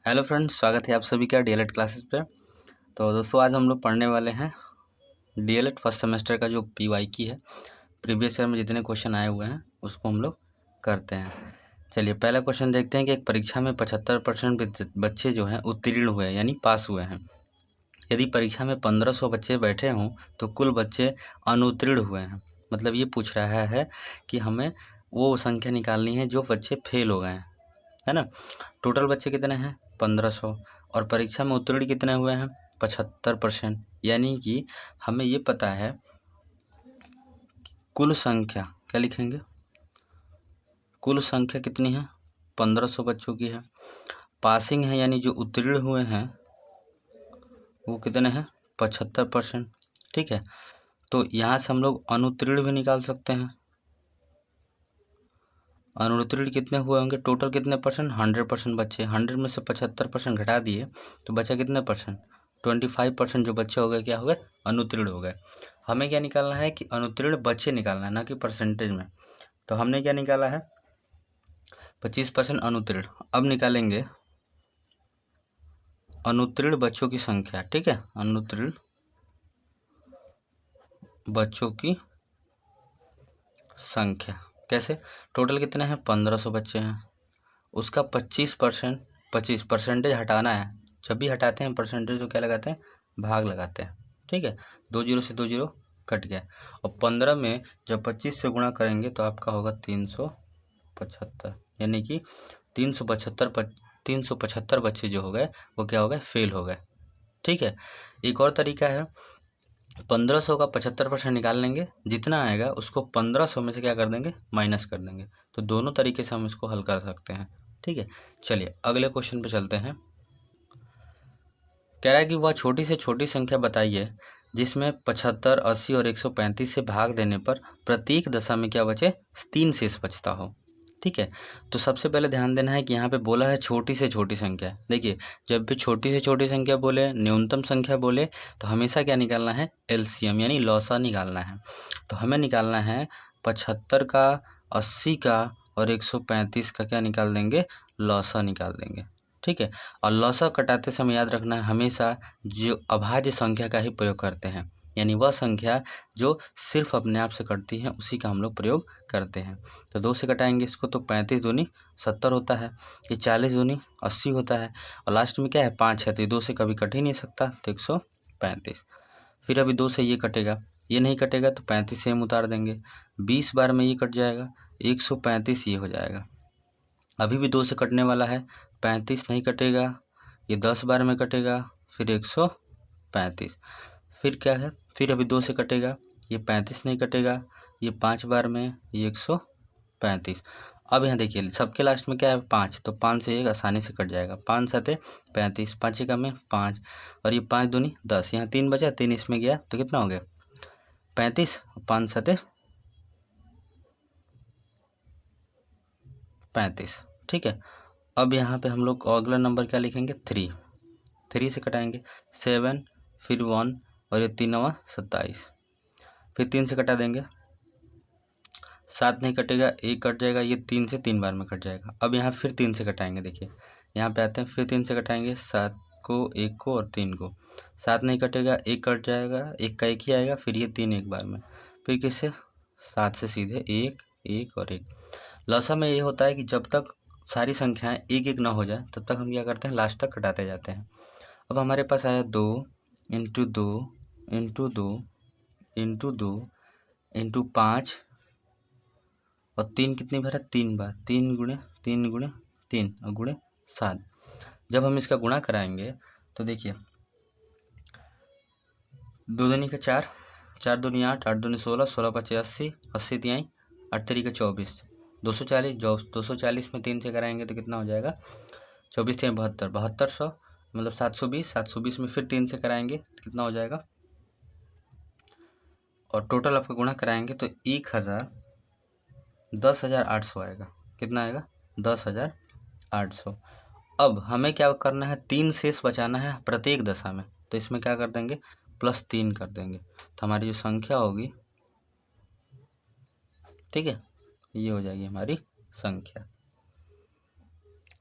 Hello friends, स्वागत है आप सभी का डीएलएड क्लासेस पे। तो दोस्तों आज हम लोग पढ़ने वाले हैं डीएलएड फर्स्ट सेमेस्टर का जो पीवाईक्यू है, प्रीवियस ईयर में जितने क्वेश्चन आए हुए हैं उसको हम लोग करते हैं। चलिए पहला क्वेश्चन देखते हैं कि एक परीक्षा में 75% बच्चे जो हैं उत्तीर्ण हुए यानी पास हुए हैं। यदि परीक्षा में 1500 बच्चे बैठे हों तो कुल बच्चे अनुत्तीर्ण हुए हैं। मतलब ये पूछ रहा है कि हमें वो संख्या निकालनी है जो बच्चे फेल हो गए हैं, है ना। टोटल बच्चे कितने हैं 1500 और परीक्षा में उत्तीर्ण कितने हुए हैं 75%। यानी कि हमें ये पता है कुल संख्या क्या लिखेंगे, कुल संख्या कितनी है 1500 बच्चों की है। पासिंग है यानी जो उत्तीर्ण हुए हैं वो कितने हैं 75%। ठीक है, तो यहाँ से हम लोग अनुत्तीर्ण भी निकाल सकते हैं। अनुत्तीर्ण कितने हुए होंगे, टोटल कितने परसेंट 100% बच्चे, 100 में से 75% घटा दिए तो बचा कितने परसेंट 25% जो बच्चे हो गए क्या हो गए अनुत्तीर्ण हो गए। हमें क्या निकालना है कि अनुत्तीर्ण बच्चे निकालना है ना कि परसेंटेज में। तो हमने क्या निकाला है 25% अनुत्तीर्ण। अब निकालेंगे अनुत्तीर्ण बच्चों की संख्या। ठीक है, अनुत्तीर्ण बच्चों की संख्या कैसे, टोटल कितने हैं 1500 बच्चे हैं, उसका 25% 25% हटाना है। जब भी हटाते हैं परसेंटेज तो क्या लगाते हैं भाग लगाते हैं। ठीक है, 2 जीरो से 2 जीरो कट गया और 15 में जब 25 से गुणा करेंगे तो आपका होगा 375। यानी कि 375 बच्चे जो हो गए वो क्या हो गए फेल हो गए। ठीक है, एक और तरीका है 1500 का 75% निकाल लेंगे, जितना आएगा उसको 1500 में से क्या कर देंगे माइनस कर देंगे। तो दोनों तरीके से हम इसको हल कर सकते हैं। ठीक है, चलिए अगले क्वेश्चन पे चलते हैं। कह रहा है कि वह छोटी से छोटी संख्या बताइए जिसमें 75, 80 और 135 से भाग देने पर प्रत्येक दशा में क्या बचे 3 शेष बचता हो। ठीक है, तो सबसे पहले ध्यान देना है कि यहाँ पे बोला है छोटी से छोटी संख्या। देखिए जब भी छोटी से छोटी संख्या बोले, न्यूनतम संख्या बोले तो हमेशा क्या निकालना है एलसीएम यानी लौसा निकालना है। तो हमें निकालना है 75 का, 80 का और 135 का क्या निकाल देंगे लौसा निकाल देंगे। ठीक है, और लौसा कटाते समय याद रखना है हमेशा जो अभाज्य संख्या का ही प्रयोग करते हैं, यानी वह संख्या जो सिर्फ अपने आप से कटती है उसी का हम लोग प्रयोग करते हैं। तो 2 से कटाएंगे इसको तो 35 दूनी 70 होता है, ये 40 दूनी 80 होता है और लास्ट में क्या है 5 है तो ये 2 से कभी कट ही नहीं सकता तो 135। फिर अभी 2 से ये कटेगा, ये नहीं कटेगा तो 35 सेम उतार देंगे, 20 बार में ये कट जाएगा 135 ये हो जाएगा। अभी भी 2 से कटने वाला है, 35 नहीं कटेगा, ये 10 बार में कटेगा फिर 135। फिर क्या है, फिर अभी 2 से कटेगा, ये 35 नहीं कटेगा, ये 5 बार में ये 135। अब यहाँ देखिए सबके लास्ट में क्या है 5, तो 5 से एक आसानी से कट जाएगा, 5 7 35, 5 एकम में 5 और ये 5 दूनी 10, यहाँ 3 बचा, 3 इसमें गया तो कितना हो गया 35, 5 7 35। ठीक है, अब यहाँ पे हम लोग अगला नंबर क्या लिखेंगे 3, 3 से कटाएंगे 7 फिर 1 और ये 3 9 27, फिर 3 से कटा देंगे 7 नहीं कटेगा, 1 कट जाएगा, ये 3 से 3 बार में कट जाएगा। अब यहाँ फिर 3 से कटाएंगे, देखिए यहाँ पे आते हैं फिर 3 से कटाएंगे 7 को 1 को और 3 को, 7 नहीं कटेगा, 1 कट जाएगा, 1 का 1 ही आएगा, फिर ये 3 एक बार में, फिर किससे 7 से सीधे 1 1 और 1। लसा में ये होता है कि जब तक सारी संख्याएं एक एक ना हो जाए तब तक हम क्या करते हैं लास्ट तक कटाते जाते हैं। अब हमारे पास आया 2 इंटू 2 इंटू 2 इंटू 2 इंटू 5 और 3 कितनी बार है 3 बार, 3 गुणे 3 गुणे 3 और गुणे 7। जब हम इसका गुणा कराएंगे तो देखिए 2 दूनी का 4, 4 दूनी 8, 8 दूनी 16, 16 पचे 80, 80 तिहाई 8 तरीके 24, 240, 240 में 3 से कराएंगे तो कितना हो जाएगा 24 तिहाई 72, 7200 मतलब 720, 720 में फिर 3 से कराएंगे तो कितना हो जाएगा और टोटल आपका गुणा कराएंगे तो 10,800 आएगा। कितना आएगा 10,800। अब हमें क्या करना है 3 शेष बचाना है प्रत्येक दशा में, तो इसमें क्या कर देंगे +3 कर देंगे तो हमारी जो संख्या होगी, ठीक है, ये हो जाएगी हमारी संख्या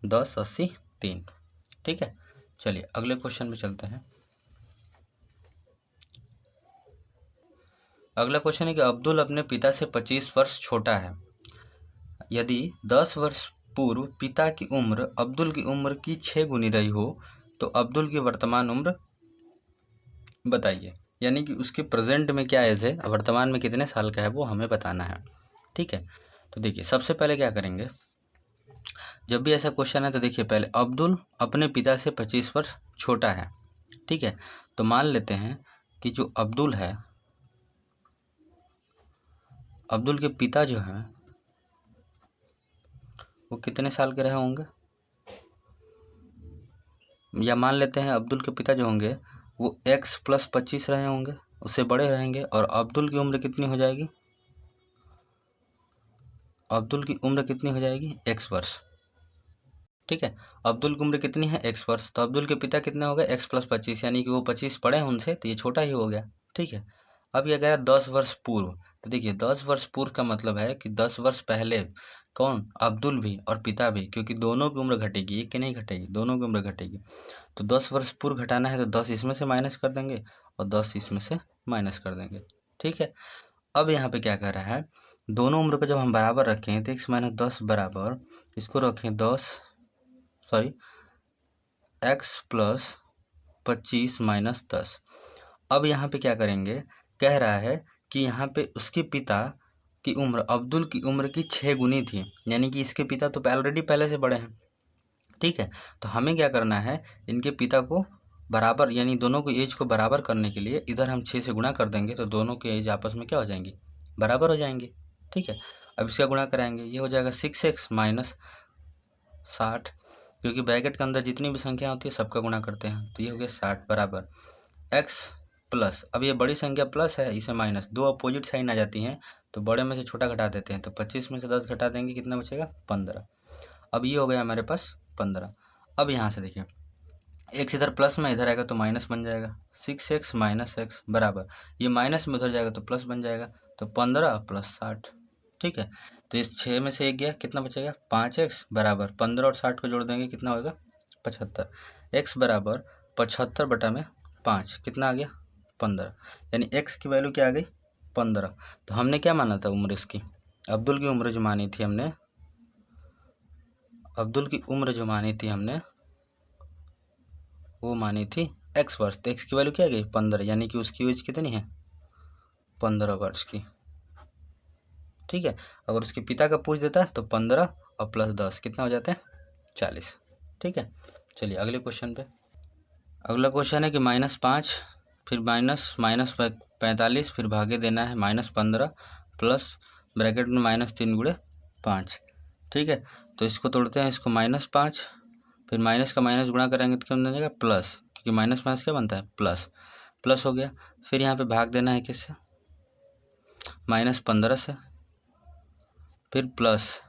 10 80 3। ठीक है, चलिए अगले क्वेश्चन में चलते हैं। अगला क्वेश्चन है कि अब्दुल अपने पिता से 25 वर्ष छोटा है। यदि 10 वर्ष पूर्व पिता की उम्र अब्दुल की उम्र की 6 गुनी रही हो तो अब्दुल की वर्तमान उम्र बताइए। यानी कि उसके प्रेजेंट में क्या एज है, वर्तमान में कितने साल का है, वो हमें बताना है। ठीक है, तो देखिए सबसे पहले क्या करेंगे, जब भी ऐसा क्वेश्चन है तो देखिए पहले अब्दुल अपने पिता से 25 वर्ष छोटा है। ठीक है, तो मान लेते हैं कि जो अब्दुल है, अब्दुल के पिता जो हैं वो कितने साल के रहे होंगे, या मान लेते हैं अब्दुल के पिता जो होंगे वो x + 25 रहे होंगे, उससे बड़े रहेंगे, और अब्दुल की उम्र कितनी हो जाएगी, अब्दुल की उम्र कितनी हो जाएगी, x वर्ष। ठीक है, अब्दुल की उम्र कितनी है, x वर्ष, तो अब्दुल के पिता कितने हो गए, x + 25, यानी कि वो 25 बड़े हैं उनसे, तो ये छोटा ही हो गया। ठीक है, अब ये गया 10 वर्ष पूर्व, तो देखिए 10 वर्ष पूर्व का मतलब है कि 10 वर्ष पहले कौन, अब्दुल भी और पिता भी, क्योंकि दोनों की उम्र घटेगी, एक की नहीं घटेगी, दोनों की उम्र घटेगी। तो 10 वर्ष पूर्व घटाना है तो 10 इसमें से माइनस कर देंगे और 10 इसमें से माइनस कर देंगे। ठीक है, अब यहाँ पे क्या कह रहा है, दोनों उम्र को जब हम बराबर रखें तो x - 10 बराबर, इसको रखें x + 25 - 10। अब यहाँ पे क्या करेंगे, कह रहा है कि यहाँ पे उसके पिता की उम्र अब्दुल की उम्र की 6 गुनी थी, यानी कि इसके पिता तो ऑलरेडी पहले से बड़े हैं। ठीक है, तो हमें क्या करना है, इनके पिता को बराबर, यानी दोनों को एज को बराबर करने के लिए इधर हम 6 से गुणा कर देंगे, तो दोनों के एज आपस में क्या हो जाएंगी, बराबर हो जाएंगी। ठीक है, अब इसका गुणा कराएंगे, ये हो जाएगा 6x - 60, क्योंकि ब्रैकेट के अंदर जितनी भी संख्या होती है सबका गुणा करते हैं, तो ये हो गया 60 बराबर x प्लस, अब ये बड़ी संख्या प्लस है, इसे माइनस, दो अपोजिट साइन आ जाती हैं तो बड़े में से छोटा घटा देते हैं, तो 25 में से 10 घटा देंगे, कितना बचेगा, 15। अब ये हो गया हमारे पास 15। अब यहाँ से देखिए x इधर प्लस में इधर आएगा तो माइनस बन जाएगा, 6x - x बराबर, ये माइनस में उधर जाएगा तो प्लस बन जाएगा, तो 15 + 60। ठीक है, तो इस 6 में से एक गया, कितना बचेगा, 5x बराबर 15 और 60 को जोड़ देंगे, कितना होगा, 75। x बराबर 75/5, कितना आ गया, 15, यानी x की वैल्यू क्या आ गई, 15। तो हमने क्या माना था उम्र इसकी, अब्दुल की उम्र जो मानी थी हमने, अब्दुल की उम्र जो मानी थी हमने वो मानी थी x वर्ष, तो x की वैल्यू क्या गई, 15, यानी कि उसकी एज कितनी है, 15 वर्ष की। ठीक है, अगर उसके पिता का पूछ देता है तो 15 और +10 कितना हो जाता है, 40। ठीक है, चलिए अगले क्वेश्चन पे। अगला क्वेश्चन है कि -5, फिर -45, फिर भागे देना है -15 प्लस ब्रैकेट में -3 × 5। ठीक है, तो इसको तोड़ते हैं, इसको -5, फिर माइनस का माइनस गुणा करेंगे तो क्या बन जाएगा, प्लस, क्योंकि माइनस माइनस क्या बनता है, प्लस, प्लस हो गया। फिर यहाँ पे भाग देना है किससे, -15 से, फिर प्लस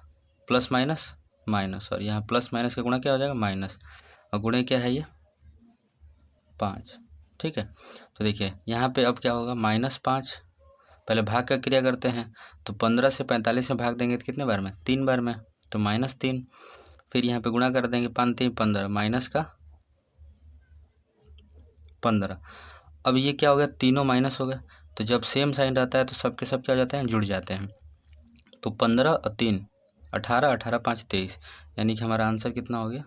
माइनस माइनस, और यहाँ प्लस माइनस का गुणा क्या हो जाएगा, माइनस, और गुणे क्या है ये, 5। ठीक है, तो देखिए यहाँ पे अब क्या होगा, -5, पहले भाग का क्रिया करते हैं, तो 15 से 45 में भाग देंगे तो कितने बार में, 3 बार में, तो -3, फिर यहाँ पे गुणा कर देंगे, 5 3 15, माइनस का 15। अब ये क्या हो गया, तीनों माइनस हो गए, तो जब सेम साइन रहता है तो सब के सब क्या हो जाते हैं, जुड़ जाते हैं, तो 15 और 3 18, 18 5 23, यानी कि हमारा आंसर कितना हो गया,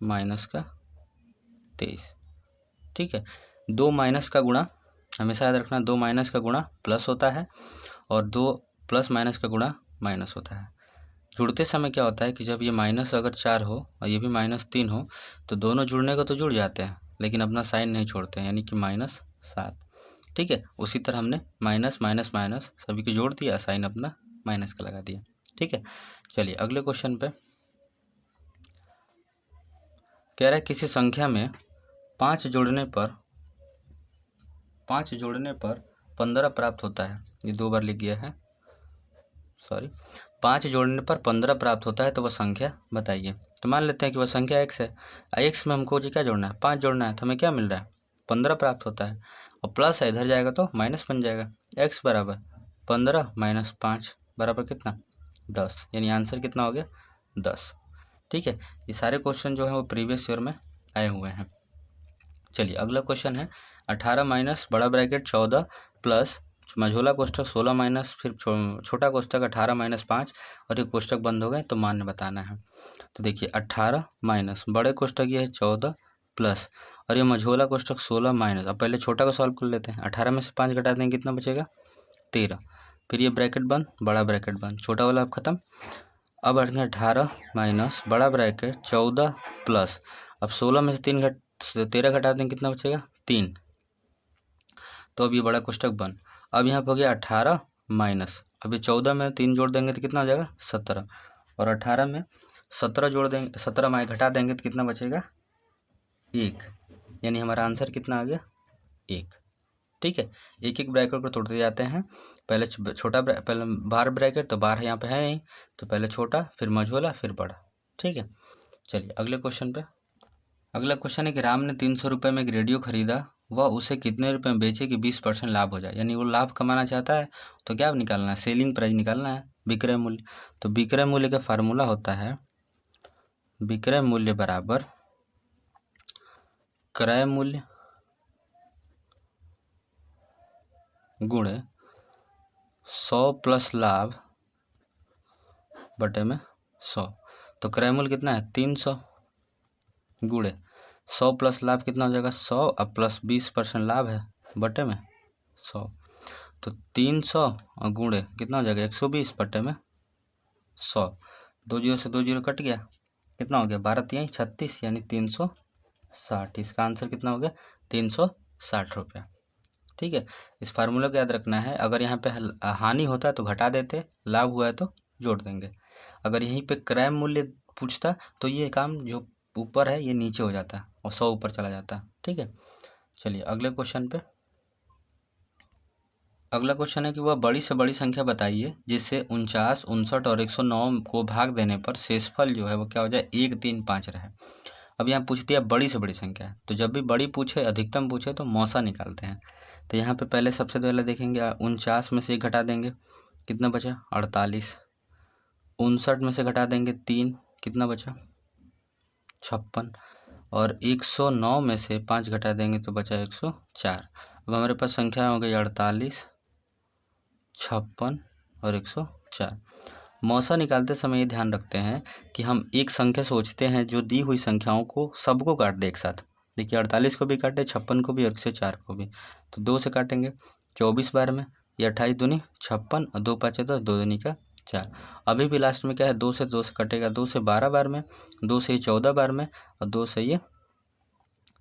-23। ठीक है, दो माइनस का गुणा हमेशा याद रखना, दो माइनस का गुणा प्लस होता है और दो प्लस माइनस का गुणा माइनस होता है। जुड़ते समय क्या होता है कि जब ये माइनस अगर 4 हो और ये भी -3 हो तो दोनों जुड़ने को तो जुड़ जाते हैं लेकिन अपना साइन नहीं छोड़ते हैं, यानी कि -7। ठीक है, उसी तरह हमने माइनस माइनस माइनस सभी को जोड़ दिया, साइन अपना माइनस का लगा दिया। ठीक है, चलिए अगले क्वेश्चन पे कह रहा है किसी संख्या में 5 जोड़ने पर 15 प्राप्त होता है, ये 2 बार लिख गया है, सॉरी, 5 जोड़ने पर 15 प्राप्त होता है तो वह संख्या बताइए। तो मान लेते हैं कि वह संख्या x है, x में हमको जी क्या जोड़ना है, 5 जोड़ना है, तो हमें क्या मिल रहा है, 15 प्राप्त होता है, और प्लस है इधर जाएगा तो माइनस बन जाएगा, x बराबर 15 - 5 बराबर कितना, 10, यानी आंसर कितना हो गया, 10। ठीक है, ये सारे क्वेश्चन जो है वो प्रीवियस ईयर में आए हुए हैं। चलिए अगला क्वेश्चन है 18 माइनस बड़ा ब्रैकेट 14 प्लस मझोला कोष्ठक 16 माइनस फिर छोटा कोष्ठक 18 माइनस 5 और ये कोष्ठक बंद हो गए तो मान्य बताना है। तो देखिए 18 माइनस बड़े कोष्ठक ये है 14 प्लस और ये मझोला कोष्ठक 16 माइनस, अब पहले छोटा को सॉल्व कर लेते हैं। 18 में से 5 घटा देंगे कितना बचेगा 13, फिर ये ब्रैकेट बंद बड़ा ब्रैकेट बंद, छोटा वाला अब खत्म। अब 18 माइनस बड़ा ब्रैकेट 14 प्लस, अब 16 में से 13 घटा देंगे कितना बचेगा 3, तो अब ये बड़ा कोष्ठक बंद। अब यहाँ पर हो गया 18 माइनस, अभी 14 में 3 जोड़ देंगे तो कितना हो जाएगा 17, और 18 में 17 जोड़ देंगे 17 में घटा देंगे तो कितना बचेगा 1, यानी हमारा आंसर कितना आ गया 1। ठीक है, एक एक ब्रैकेट को तोड़ते जाते हैं। पहले पहले बार ब्रैकेट, तो बार यहाँ पे है ही, तो पहले छोटा फिर मझोला फिर बड़ा। ठीक है, चलिए अगले क्वेश्चन पे। अगला क्वेश्चन है कि राम ने 300 रुपये में एक रेडियो खरीदा, वह उसे कितने रुपए में बेचे कि 20% लाभ हो जाए, यानी वो लाभ कमाना चाहता है तो क्या निकालना है, सेलिंग प्राइस निकालना है, विक्रय मूल्य। तो विक्रय मूल्य का फार्मूला होता है विक्रय मूल्य बराबर क्रय मूल्य गुणे 100 प्लस लाभ बटे में 100। तो क्रय मूल्य कितना है 300 गुणे 100 प्लस लाभ कितना हो जाएगा 100, अब प्लस 20% लाभ है बटे में 100, तो 300 और गुणे कितना हो जाएगा 120 बटे में 100। 2 जीरो से 2 जीरो कट गया, कितना हो गया 12 यहीं 36, यानी 360। इसका आंसर कितना हो गया 360 रुपया। ठीक है, इस फार्मूला को याद रखना है। अगर यहाँ पे हानि होता है तो घटा देते, लाभ हुआ है तो जोड़ देंगे। अगर यहीं पे क्रय मूल्य पूछता तो ये काम जो ऊपर है ये नीचे हो जाता और 100 ऊपर चला जाता। ठीक है, चलिए अगले क्वेश्चन पे। अगला क्वेश्चन है कि वह बड़ी से बड़ी संख्या बताइए जिससे 49, 59 और 109 को भाग देने पर शेषफल जो है वो क्या हो जाए 1, 3, 5 रहे। अब यहाँ पूछ दिया बड़ी से बड़ी संख्या है, तो जब भी बड़ी पूछे अधिकतम पूछे तो मौसा निकालते हैं। तो यहाँ पे पहले सबसे पहले देखेंगे 49 में से 1 घटा देंगे कितना बचा 48, 59 में से घटा देंगे 3 कितना बचा 56, और 109 में से 5 घटा देंगे तो बचा 104। अब हमारे पास संख्या हो गई 48, 56 और 104। मौसा निकालते समय ये ध्यान रखते हैं कि हम एक संख्या सोचते हैं जो दी हुई संख्याओं को सबको काट दे एक साथ। देखिए 48 को भी काटे, 56 को भी और 104 को भी, तो 2 से काटेंगे 24 बार में, ये 28 दूनी 56 और 2 5 10, 2 दूनी का 4। अभी भी लास्ट में क्या है 2 से कटेगा, 2 से 12 बार में, 2 से 14 बार में और 2 से ये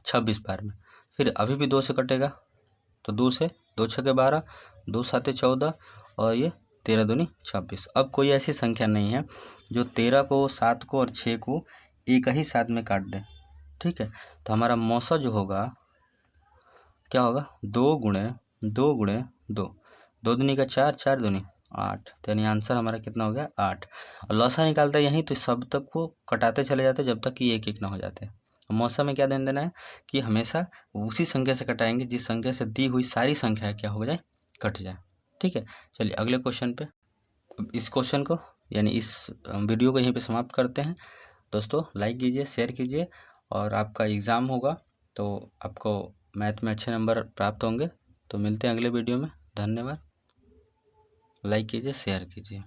26 बार में। फिर अभी भी 2 से कटेगा, तो 2 से 2 छके 12, 2 7 14 और ये 13 दूनी 26। अब कोई ऐसी संख्या नहीं है जो 13 को 7 को और 6 को एक ही साथ में काट दे। ठीक है, तो हमारा मौसा जो होगा क्या होगा 2 गुणे 2 गुणे 2, 2 दूनी का 4, 4 दूनी 8, तो यानी आंसर हमारा कितना हो गया 8। और लौसा निकालता है यहीं, तो सब तक को कटाते चले जाते जब तक कि एक एक ना हो जाते। मौसा में क्या ध्यान देना है कि हमेशा उसी संख्या से कटाएंगे जिस संख्या से दी हुई सारी संख्या क्या हो जाए कट जाए। ठीक है, चलिए अगले क्वेश्चन पे। इस क्वेश्चन को यानी इस वीडियो को यहीं पे समाप्त करते हैं। दोस्तों लाइक कीजिए, शेयर कीजिए, और आपका एग्ज़ाम होगा तो आपको मैथ में अच्छे नंबर प्राप्त होंगे। तो मिलते हैं अगले वीडियो में। धन्यवाद, लाइक कीजिए, शेयर कीजिए।